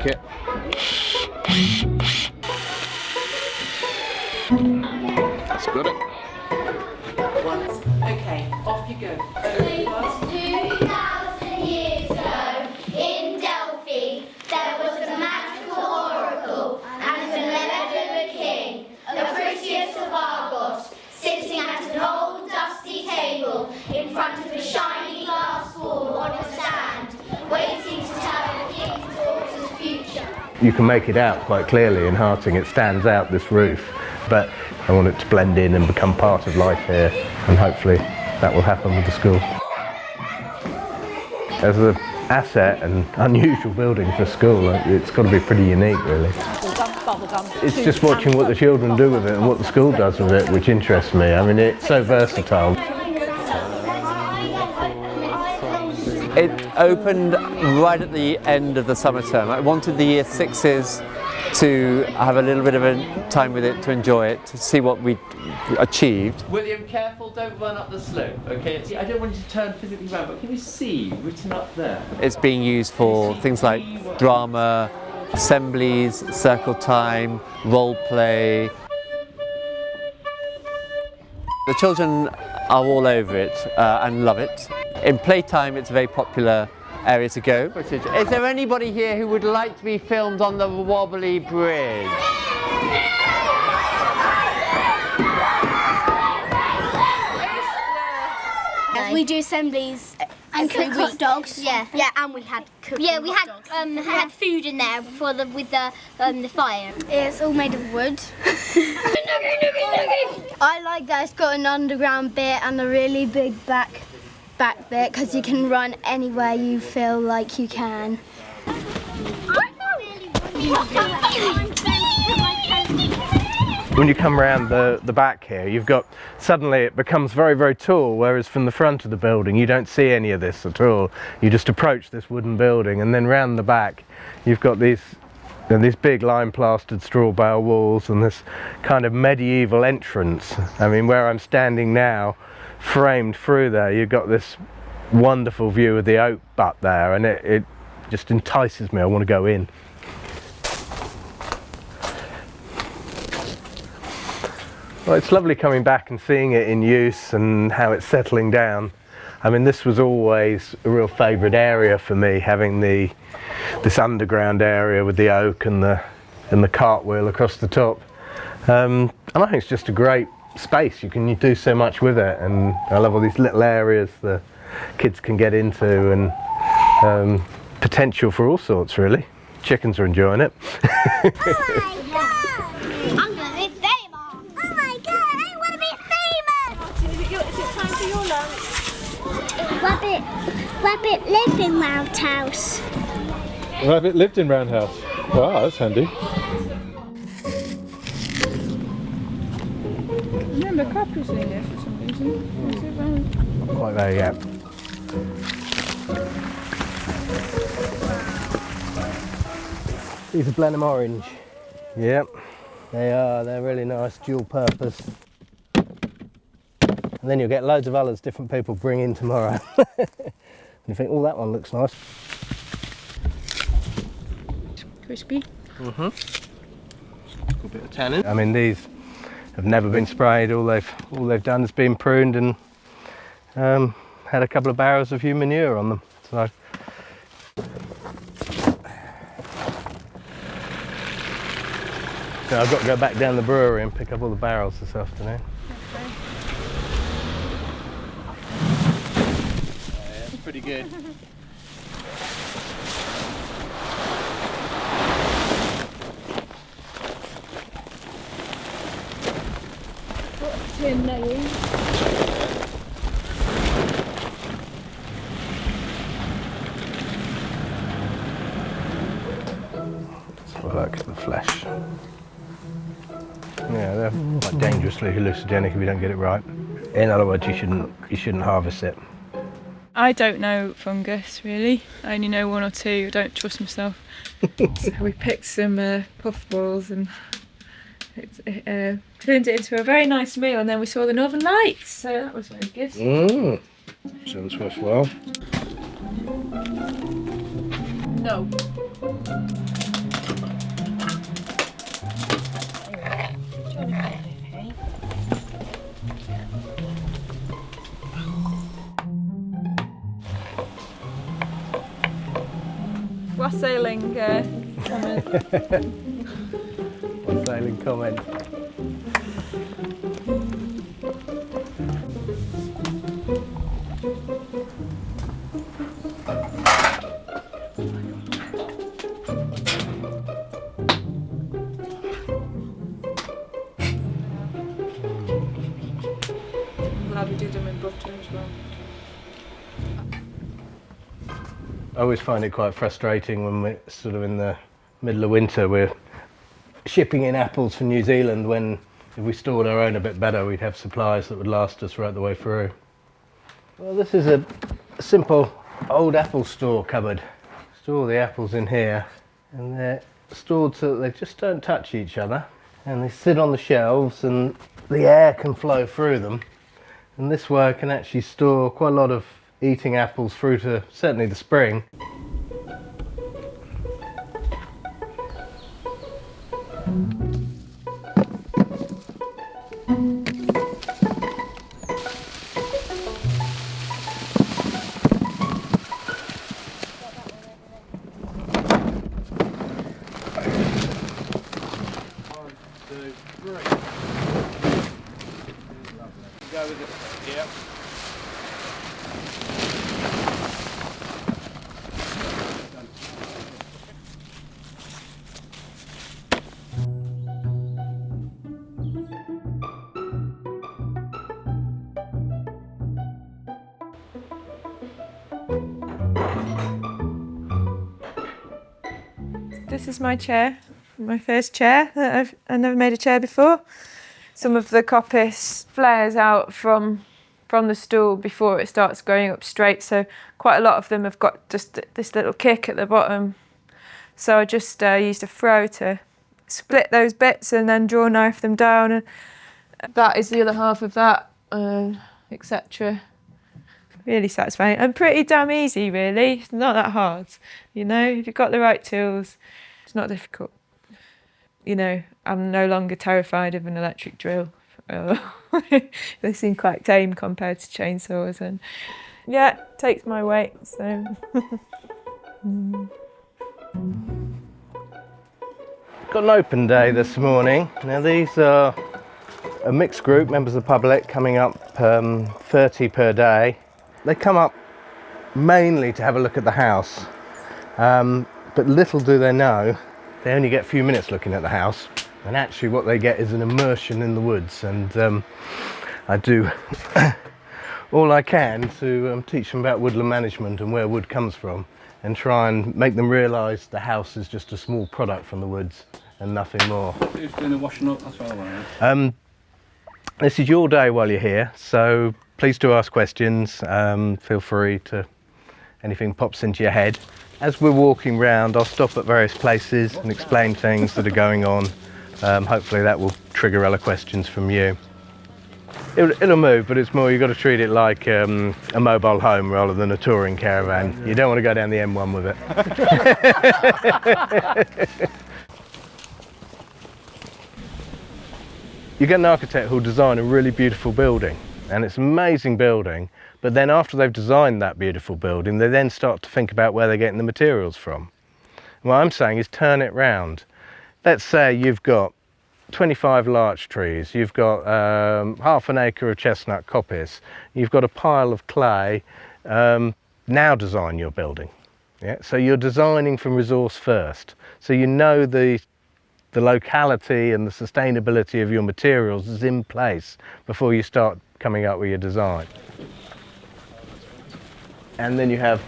it. That's got it. Okay, off you go. 2,000 years ago, in Delphi, there was a magical oracle and a malevolent king, the prettiest of Argos, sitting at an old dusty table in front of a shiny glass wall on a stand, waiting to tell the king's daughter's future. You can make it out quite clearly in Harting. It stands out, this roof, but I want it to blend in and become part of life here, and hopefully that will happen with the school. As an asset and unusual building for school, it's got to be pretty unique, really. It's just watching what the children do with it and what the school does with it which interests me. I mean, it's so versatile. It opened right at the end of the summer term. I wanted the year sixes to have a little bit of a time with it, to enjoy it, to see what we achieved. William, careful, don't run up the slope, okay? I don't want you to turn physically around, but can you see written up there? It's being used for things like drama, assemblies, circle time, role play. The children are all over it and love it. In playtime, it's a very popular area to go. Is there anybody here who would like to be filmed on the wobbly bridge? We do assemblies and cook hot dogs. Yeah, and we had cooking. Yeah, we had food in there for with the fire. It's all made of wood. I like that it's got an underground bit and a really big back bit because you can run anywhere you feel like you can. When you come around the back here, you've got, suddenly it becomes very, very tall, whereas from the front of the building you don't see any of this at all. You just approach this wooden building, and then round the back you've got these big lime plastered straw bale walls and this kind of medieval entrance. I mean, where I'm standing now, framed through there, you've got this wonderful view of the oak butt there, and it just entices me. I want to go in. Well, it's lovely coming back and seeing it in use and how it's settling down. I mean, this was always a real favourite area for me, having this underground area with the oak and the cartwheel across the top. And I think it's just a great space. You can do so much with it, and I love all these little areas the kids can get into, and potential for all sorts, really. Chickens are enjoying it. Rabbit lived in Roundhouse. Rabbit lived in Roundhouse. Wow, that's handy. Remember, Capri's in there for some reason. Is it round? Not quite there yet. These are Blenheim Orange. Yep, they are. They're really nice, dual purpose. And then you'll get loads of others different people bring in tomorrow. And you think, oh, that one looks nice. Crispy. A bit of tannin. I mean, these have never been sprayed. All they've done is been pruned and had a couple of barrels of human manure on them. So I've got to go back down the brewery and pick up all the barrels this afternoon. Pretty good. Tin nails. Let's have a look at the flesh. Yeah, they're quite dangerously hallucinogenic if you don't get it right. In other words, you shouldn't harvest it. I don't know fungus really. I only know one or two. I don't trust myself. So we picked some puffballs and it turned it into a very nice meal, and then we saw the Northern Lights, so that was very good. Sounds worthwhile. No. wassailing comment. Wassailing comment. Glad we did them in butter as well. I always find it quite frustrating when we're sort of in the middle of winter, we're shipping in apples from New Zealand, when if we stored our own a bit better, we'd have supplies that would last us right the way through. Well, this is a simple old apple store cupboard. Store the apples in here, and they're stored so that they just don't touch each other, and they sit on the shelves and the air can flow through them, and this way I can actually store quite a lot of eating apples through to certainly the spring. Go with this, yeah. This is my chair, my first chair. I've never made a chair before. Some of the coppice flares out from the stool before it starts growing up straight, so quite a lot of them have got just this little kick at the bottom. So I just used a throw to split those bits and then draw knife them down, and that is the other half of that, etc. Really satisfying and pretty damn easy, really. It's not that hard, you know, if you've got the right tools. It's not difficult. You know, I'm no longer terrified of an electric drill. They seem quite tame compared to chainsaws, and yeah, it takes my weight, so. Got an open day this morning. Now these are a mixed group, members of the public, coming up 30 per day. They come up mainly to have a look at the house. But little do they know, they only get a few minutes looking at the house, and actually what they get is an immersion in the woods, and I do all I can to teach them about woodland management and where wood comes from, and try and make them realise the house is just a small product from the woods and nothing more. Who's doing the washing up? That's what I want to know. This is your day while you're here, so please do ask questions. Feel free to, anything pops into your head. As we're walking round, I'll stop at various places and explain things that are going on. Hopefully that will trigger other questions from you. It'll move, but it's more, you've got to treat it like a mobile home rather than a touring caravan. You don't want to go down the M1 with it. You get an architect who'll design a really beautiful building, and it's an amazing building, but then after they've designed that beautiful building, they then start to think about where they're getting the materials from. And what I'm saying is turn it round. Let's say you've got 25 larch trees, you've got half an acre of chestnut coppice, you've got a pile of clay. Now design your building. Yeah? So you're designing from resource first. So you know the locality and the sustainability of your materials is in place before you start coming up with your design. And then you have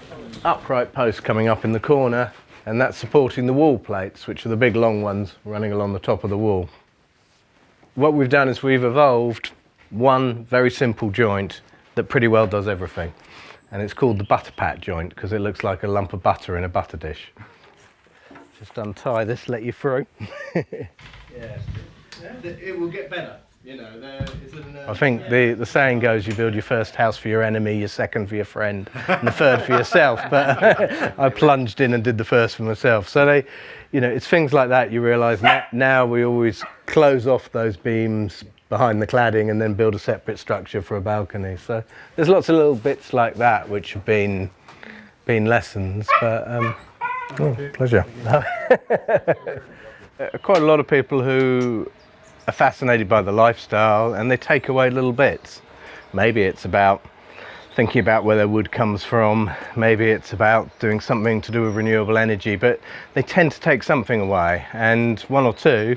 upright posts coming up in the corner, and that's supporting the wall plates, which are the big long ones running along the top of the wall. What we've done is we've evolved one very simple joint that pretty well does everything, and it's called the butter pat joint because it looks like a lump of butter in a butter dish. Just untie this, let you through. Yeah, it will get better. You know, I think the saying goes, you build your first house for your enemy, your second for your friend, and the third for yourself. But I plunged in and did the first for myself. So you know, it's things like that you realise now we always close off those beams behind the cladding and then build a separate structure for a balcony. So there's lots of little bits like that which have been lessons, but Oh, pleasure. Quite a lot of people who are fascinated by the lifestyle and they take away little bits. Maybe it's about thinking about where their wood comes from, maybe it's about doing something to do with renewable energy, but they tend to take something away, and one or two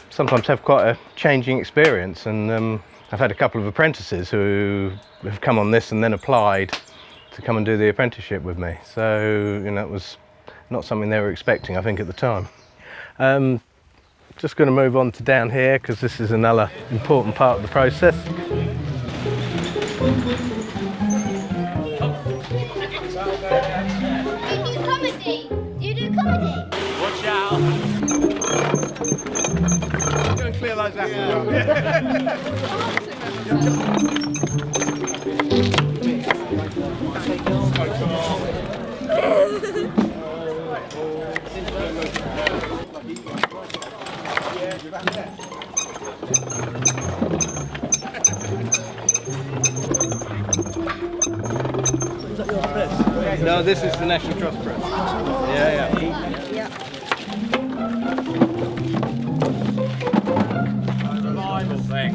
sometimes have quite a changing experience. And I've had a couple of apprentices who have come on this and then applied to come and do the apprenticeship with me. So, you know, it was not something they were expecting, I think, at the time. Just going to move on to down here because this is another important part of the process. You do comedy? Watch out! Go and clear those apples. No, this is the National Trust press. Yeah. Survival thing.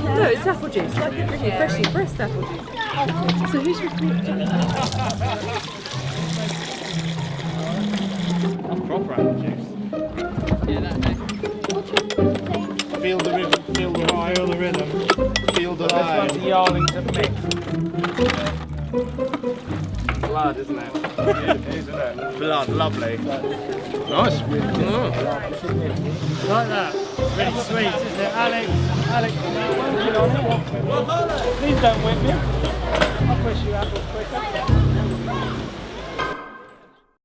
No, it's apple juice, like it really freshly pressed apple juice. So who's recruiting? That's proper apple juice. Yeah, that Feel the rhythm, feel the high, feel the rhythm. Feel the line. This one's the Arlington mix. Blood, isn't it? Yeah, isn't it? Blood, lovely. Nice. Like that. Really sweet, isn't it? Alex, please don't whip me. I'll push you apples quicker.